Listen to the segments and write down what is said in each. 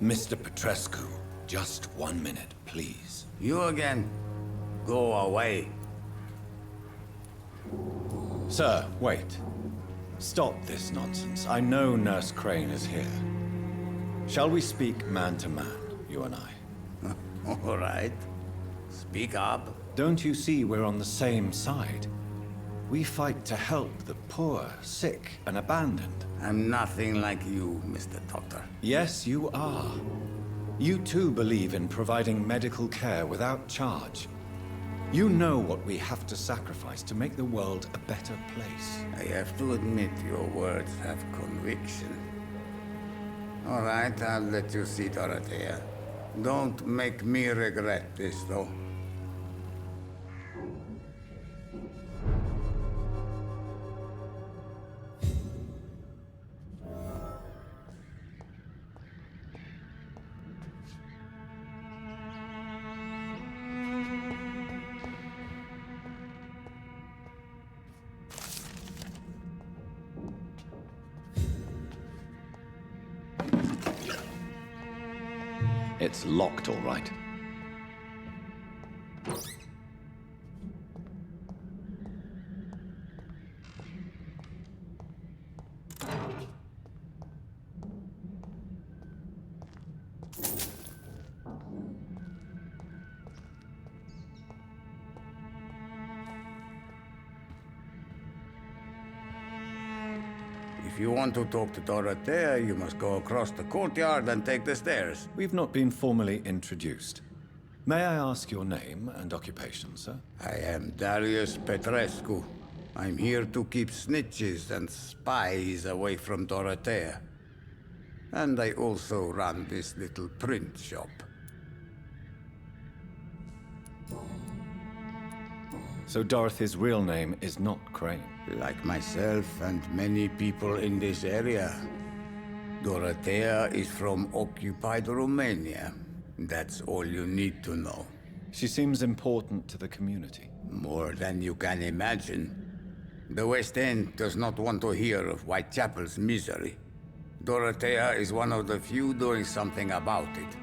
Mr. Petrescu, just 1 minute, please. You again? Go away. Sir, wait. Stop this nonsense. I know Nurse Crane is here. Shall we speak man to man, you and I? All right. Speak up. Don't you see we're on the same side? We fight to help the poor, sick, and abandoned. I'm nothing like you, Mr. Doctor. Yes, you are. You too believe in providing medical care without charge. You know what we have to sacrifice to make the world a better place. I have to admit your words have conviction. All right, I'll let you see Dorothea. Don't make me regret this, though. It's locked, all right. If you want to talk to Dorothea, you must go across the courtyard and take the stairs. We've not been formally introduced. May I ask your name and occupation, sir? I am Darius Petrescu. I'm here to keep snitches and spies away from Dorothea. And I also run this little print shop. So Dorothy's real name is not Crane. Like myself and many people in this area, Dorothea is from occupied Romania. That's all you need to know. She seems important to the community. More than you can imagine. The West End does not want to hear of Whitechapel's misery. Dorothea is one of the few doing something about it.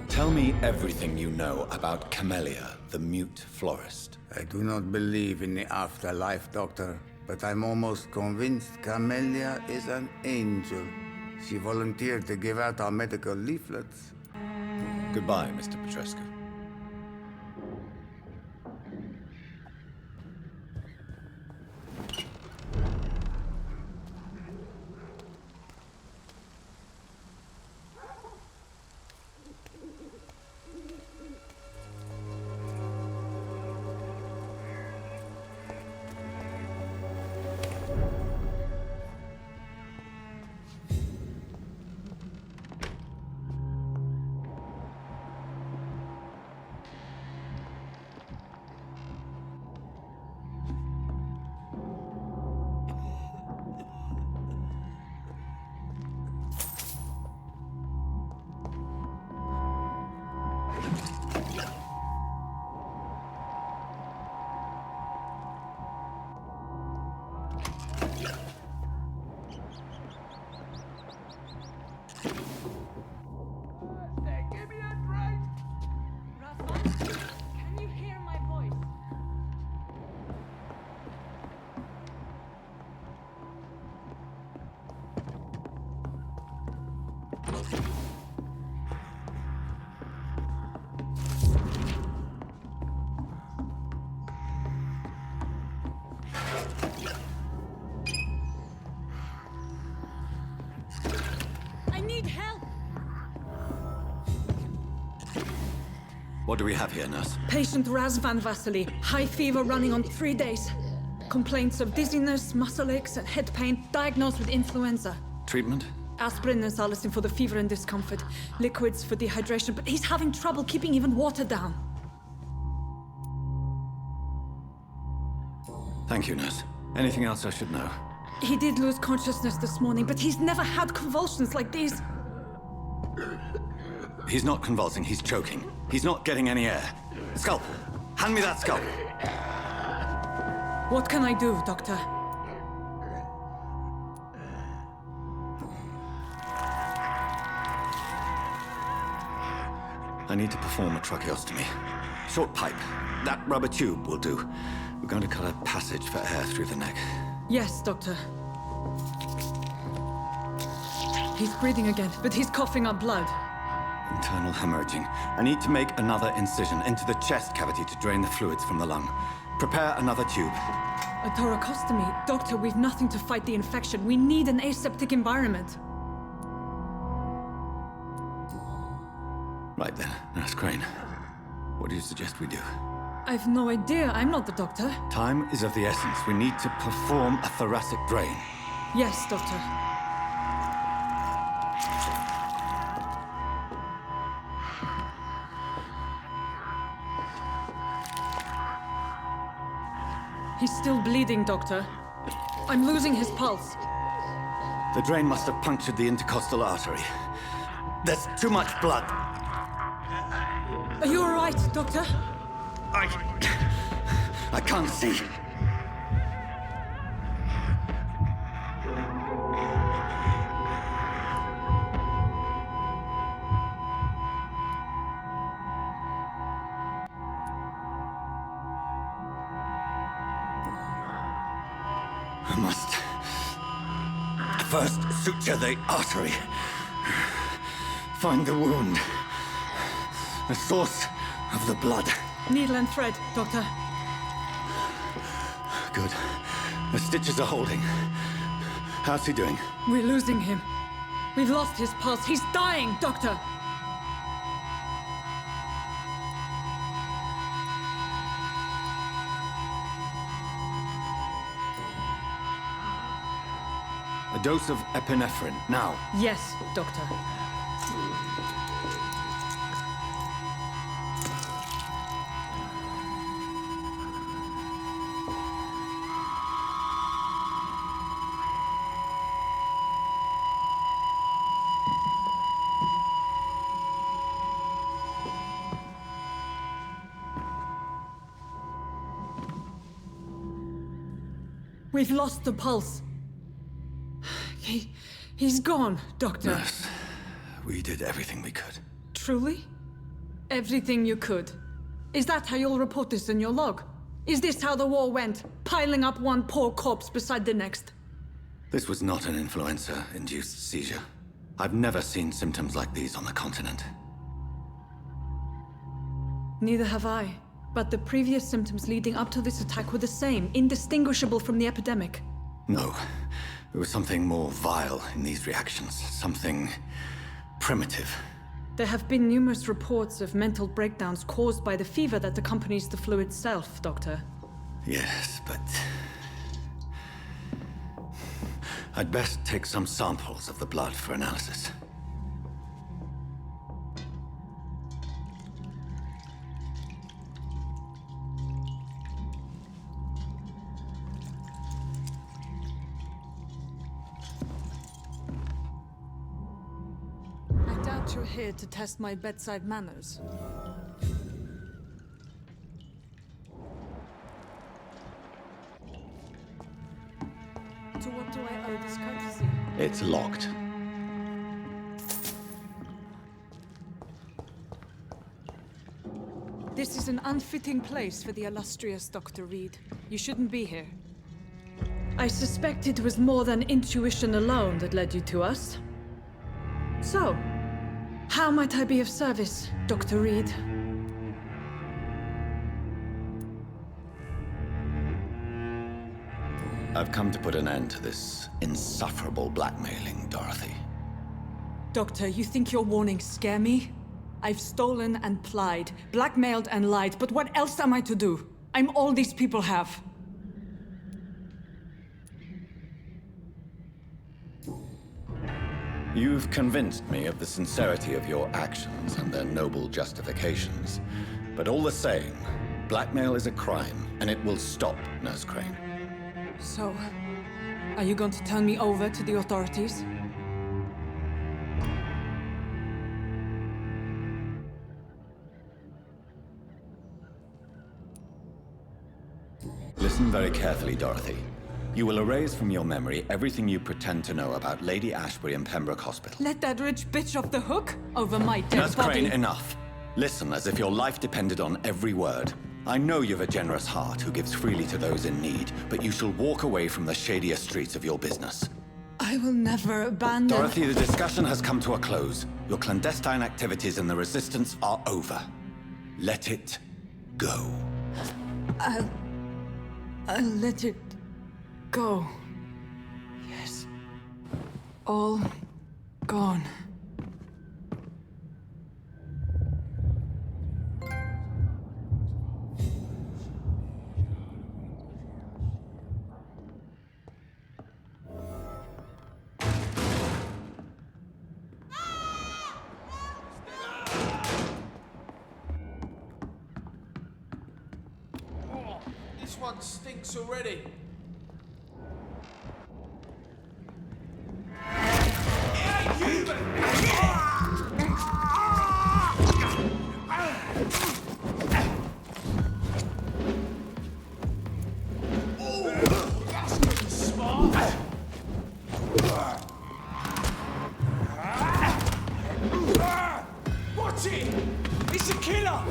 Tell me everything you know about Camellia, the mute florist. I do not believe in the afterlife, Doctor, but I'm almost convinced Camellia is an angel. She volunteered to give out our medical leaflets. Goodbye, Mr. Petrescu. What do we have here, nurse? Patient Razvan Vasily. High fever running on 3 days. Complaints of dizziness, muscle aches, and head pain. Diagnosed with influenza. Treatment? Aspirin and salicin for the fever and discomfort. Liquids for dehydration, but he's having trouble keeping even water down. Thank you, nurse. Anything else I should know? He did lose consciousness this morning, but he's never had convulsions like these. He's not convulsing, he's choking. He's not getting any air. Scalpel! Hand me that scalpel! What can I do, Doctor? I need to perform a tracheostomy. Short pipe. That rubber tube will do. We're going to cut a passage for air through the neck. Yes, Doctor. He's breathing again, but he's coughing up blood. Internal hemorrhaging. I need to make another incision into the chest cavity to drain the fluids from the lung. Prepare another tube. A thoracostomy? Doctor, we've nothing to fight the infection. We need an aseptic environment. Right then, Nurse Crane. What do you suggest we do? I've no idea. I'm not the doctor. Time is of the essence. We need to perform a thoracic drain. Yes, Doctor. He's still bleeding, Doctor. I'm losing his pulse. The drain must have punctured the intercostal artery. There's too much blood. Are you all right, Doctor? I can't see. I must first suture the artery. Find the wound. The source of the blood. Needle and thread, Doctor. Good. The stitches are holding. How's he doing? We're losing him. We've lost his pulse. He's dying, Doctor. A dose of epinephrine, now. Yes, Doctor. We've lost the pulse. He's gone, Doctor. Nurse, we did everything we could. Truly? Everything you could? Is that how you'll report this in your log? Is this how the war went? Piling up one poor corpse beside the next? This was not an influenza-induced seizure. I've never seen symptoms like these on the continent. Neither have I. But the previous symptoms leading up to this attack were the same, indistinguishable from the epidemic. No. There was something more vile in these reactions. Something primitive. There have been numerous reports of mental breakdowns caused by the fever that accompanies the flu itself, Doctor. Yes, but... I'd best take some samples of the blood for analysis. I doubt you're here to test my bedside manners. To what do I owe this courtesy? It's locked. This is an unfitting place for the illustrious Dr. Reed. You shouldn't be here. I suspect it was more than intuition alone that led you to us. So, how might I be of service, Dr. Reed? I've come to put an end to this insufferable blackmailing, Dorothy. Doctor, you think your warnings scare me? I've stolen and plied, blackmailed and lied, but what else am I to do? I'm all these people have. You've convinced me of the sincerity of your actions and their noble justifications. But all the same, blackmail is a crime, and it will stop, Nurse Crane. So, are you going to turn me over to the authorities? Listen very carefully, Dorothy. You will erase from your memory everything you pretend to know about Lady Ashbury and Pembroke Hospital. Let that rich bitch off the hook over my dead Nurse body. Crane, enough. Listen as if your life depended on every word. I know you've a generous heart who gives freely to those in need, but you shall walk away from the shadier streets of your business. I will never abandon... Dorothy, the discussion has come to a close. Your clandestine activities in the Resistance are over. Let it go. I'll let it go. Yes. All gone. This one stinks already. Watch it! It's a killer!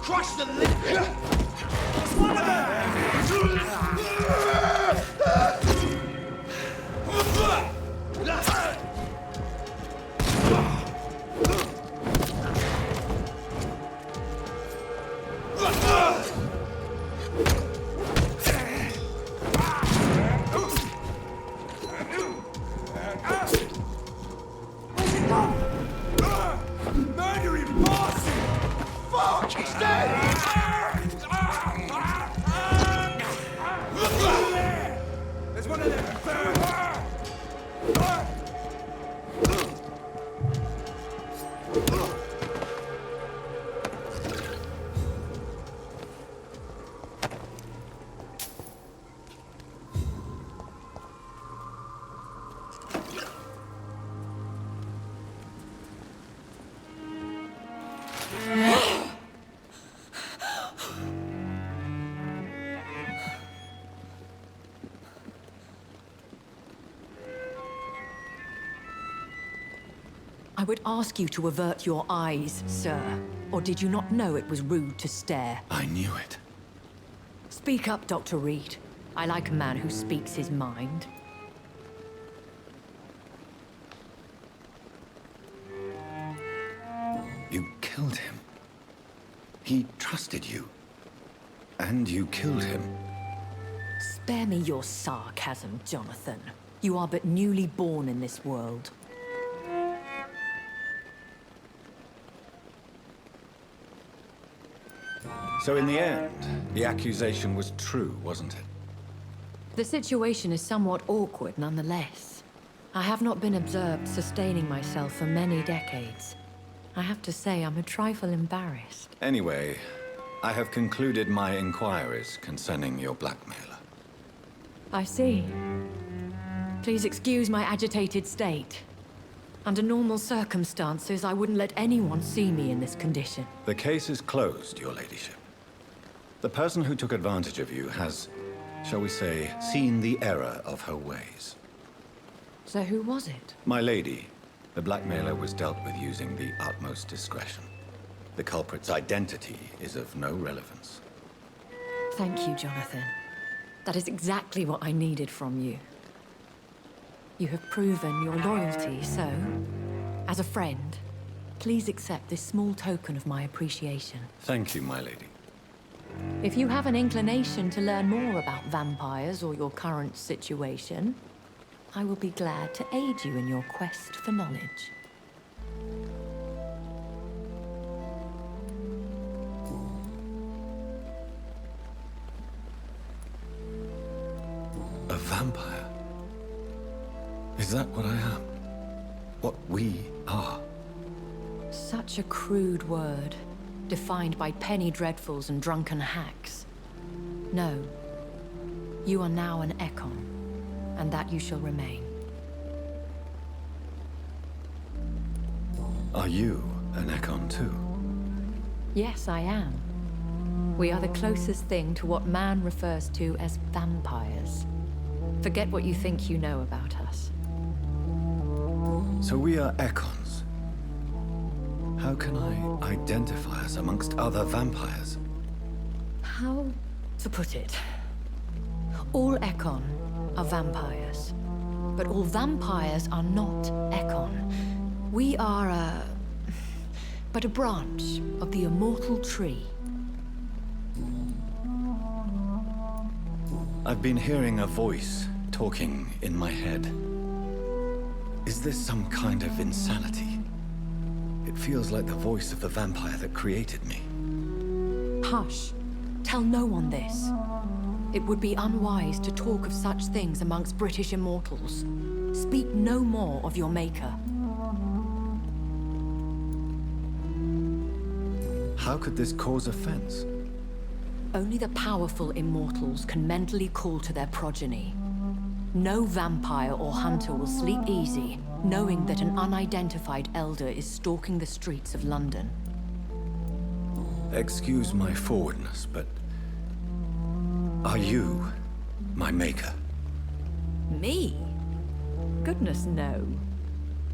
Crush the lip! It's one of Murdering Marcy! Fuck! He's dead! There's one of them! I would ask you to avert your eyes, sir. Or did you not know it was rude to stare? I knew it. Speak up, Dr. Reed. I like a man who speaks his mind. You killed him. He trusted you. And you killed him. Spare me your sarcasm, Jonathan. You are but newly born in this world. So in the end, the accusation was true, wasn't it? The situation is somewhat awkward nonetheless. I have not been observed sustaining myself for many decades. I have to say I'm a trifle embarrassed. Anyway, I have concluded my inquiries concerning your blackmailer. I see. Please excuse my agitated state. Under normal circumstances, I wouldn't let anyone see me in this condition. The case is closed, your ladyship. The person who took advantage of you has, shall we say, seen the error of her ways. So who was it? My lady, the blackmailer was dealt with using the utmost discretion. The culprit's identity is of no relevance. Thank you, Jonathan. That is exactly what I needed from you. You have proven your loyalty, so, as a friend, please accept this small token of my appreciation. Thank you, my lady. If you have an inclination to learn more about vampires or your current situation, I will be glad to aid you in your quest for knowledge. A vampire? Is that what I am? What we are? Such a crude word, defined by penny dreadfuls and drunken hacks. No. You are now an Ekon, and that you shall remain. Are you an Ekon too? Yes, I am. We are the closest thing to what man refers to as vampires. Forget what you think you know about us. So we are Ekons. How can I identify us amongst other vampires? How to put it? All Ekon are vampires. But all vampires are not Ekon. We are but a branch of the immortal tree. I've been hearing a voice talking in my head. Is this some kind of insanity? It feels like the voice of the vampire that created me. Hush. Tell no one this. It would be unwise to talk of such things amongst British immortals. Speak no more of your maker. How could this cause offense? Only the powerful immortals can mentally call to their progeny. No vampire or hunter will sleep easy, knowing that an unidentified elder is stalking the streets of London. Excuse my forwardness, but... are you my maker? Me? Goodness, no.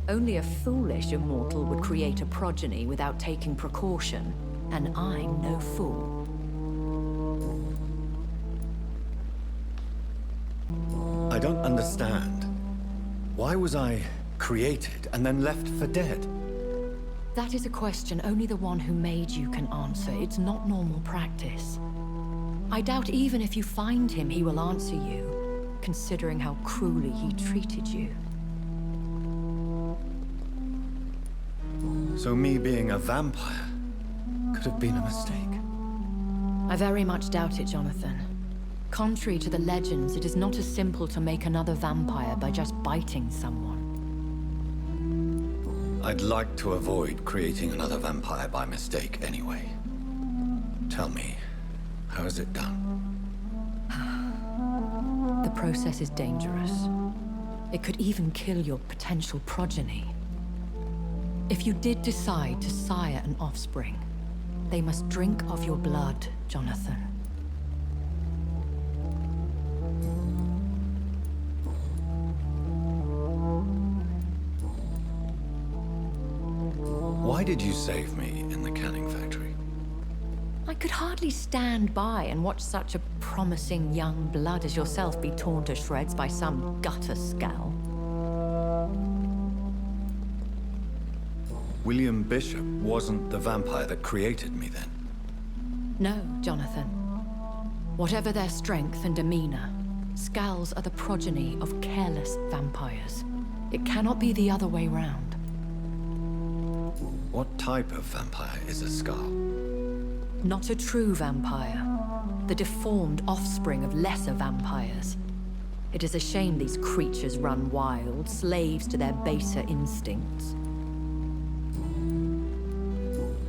Only a foolish immortal would create a progeny without taking precaution, and I'm no fool. I don't understand. Why was I created and then left for dead? That is a question only the one who made you can answer. It's not normal practice. I doubt even if you find him, he will answer you, considering how cruelly he treated you. So me being a vampire could have been a mistake. I very much doubt it, Jonathan. Contrary to the legends, it is not as simple to make another vampire by just biting someone. I'd like to avoid creating another vampire by mistake anyway. Tell me, how is it done? The process is dangerous. It could even kill your potential progeny. If you did decide to sire an offspring, they must drink of your blood, Jonathan. Why did you save me in the canning factory? I could hardly stand by and watch such a promising young blood as yourself be torn to shreds by some gutter scowl. William Bishop wasn't the vampire that created me then? No, Jonathan. Whatever their strength and demeanor, scowls are the progeny of careless vampires. It cannot be the other way round. What type of vampire is a skull? Not a true vampire. The deformed offspring of lesser vampires. It is a shame these creatures run wild, slaves to their baser instincts.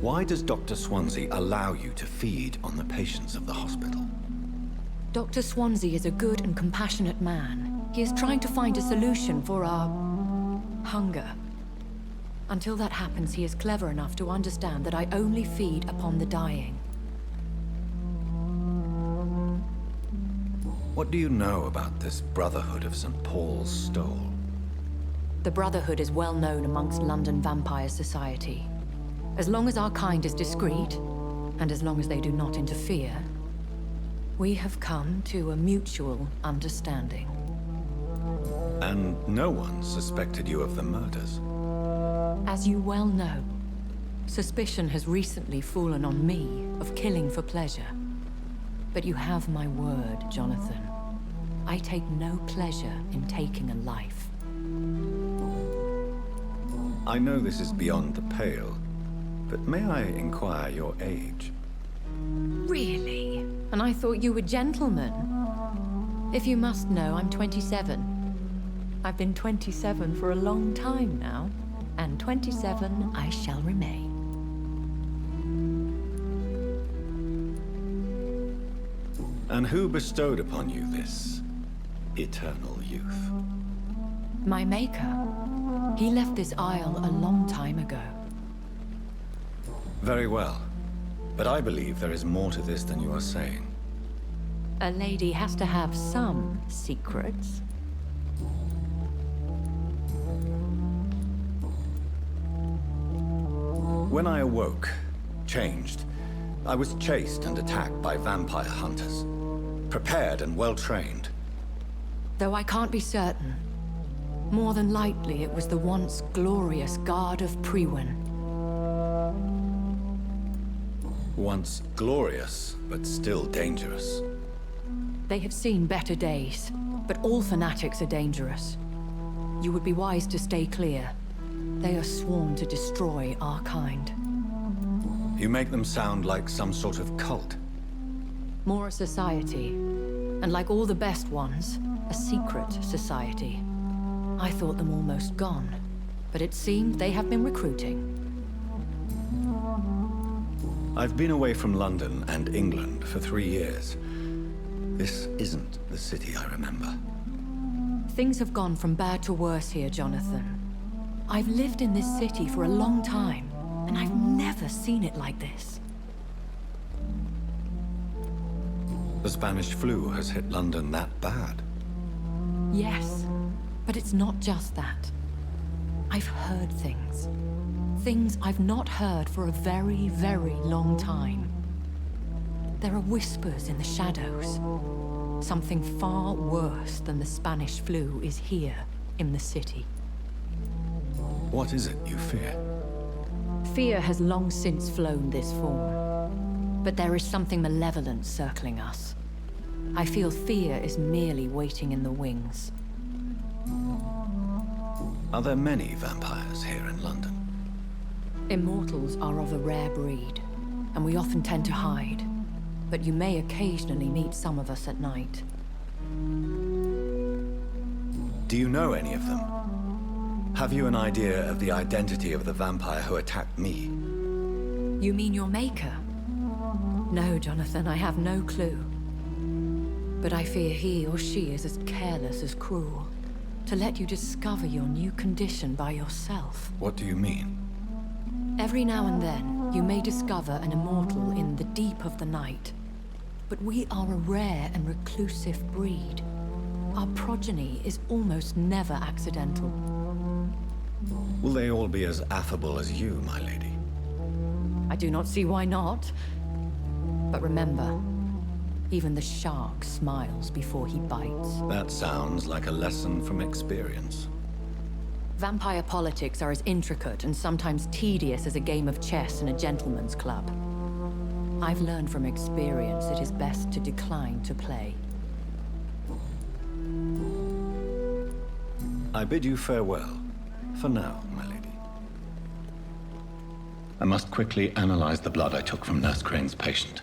Why does Dr. Swansea allow you to feed on the patients of the hospital? Dr. Swansea is a good and compassionate man. He is trying to find a solution for our hunger. Until that happens, he is clever enough to understand that I only feed upon the dying. What do you know about this Brotherhood of St. Paul's Stole? The Brotherhood is well known amongst London vampire society. As long as our kind is discreet, and as long as they do not interfere, we have come to a mutual understanding. And no one suspected you of the murders? As you well know, suspicion has recently fallen on me of killing for pleasure. But you have my word, Jonathan. I take no pleasure in taking a life. I know this is beyond the pale, but may I inquire your age? Really? And I thought you were gentlemen. If you must know, I'm 27. I've been 27 for a long time now, and 27 I shall remain. And who bestowed upon you this eternal youth? My maker. He left this isle a long time ago. Very well. But I believe there is more to this than you are saying. A lady has to have some secrets. When I awoke, changed, I was chased and attacked by vampire hunters. Prepared and well-trained. Though I can't be certain. More than likely, it was the once glorious Guard of Priwen. Once glorious, but still dangerous. They have seen better days, but all fanatics are dangerous. You would be wise to stay clear. They are sworn to destroy our kind. You make them sound like some sort of cult. More a society, and like all the best ones, a secret society. I thought them almost gone, but it seemed they have been recruiting. I've been away from London and England for 3 years. This isn't the city I remember. Things have gone from bad to worse here, Jonathan. I've lived in this city for a long time, and I've never seen it like this. The Spanish flu has hit London that bad. Yes, but it's not just that. I've heard things. Things I've not heard for a very, very long time. There are whispers in the shadows. Something far worse than the Spanish flu is here in the city. What is it you fear? Fear has long since flown this form. But there is something malevolent circling us. I feel fear is merely waiting in the wings. Are there many vampires here in London? Immortals are of a rare breed, and we often tend to hide. But you may occasionally meet some of us at night. Do you know any of them? Have you an idea of the identity of the vampire who attacked me? You mean your maker? No, Jonathan, I have no clue. But I fear he or she is as careless as cruel. To let you discover your new condition by yourself. What do you mean? Every now and then, you may discover an immortal in the deep of the night. But we are a rare and reclusive breed. Our progeny is almost never accidental. Will they all be as affable as you, my lady? I do not see why not. But remember, even the shark smiles before he bites. That sounds like a lesson from experience. Vampire politics are as intricate and sometimes tedious as a game of chess in a gentleman's club. I've learned from experience it is best to decline to play. I bid you farewell. For now, my lady. I must quickly analyze the blood I took from Nurse Crane's patient.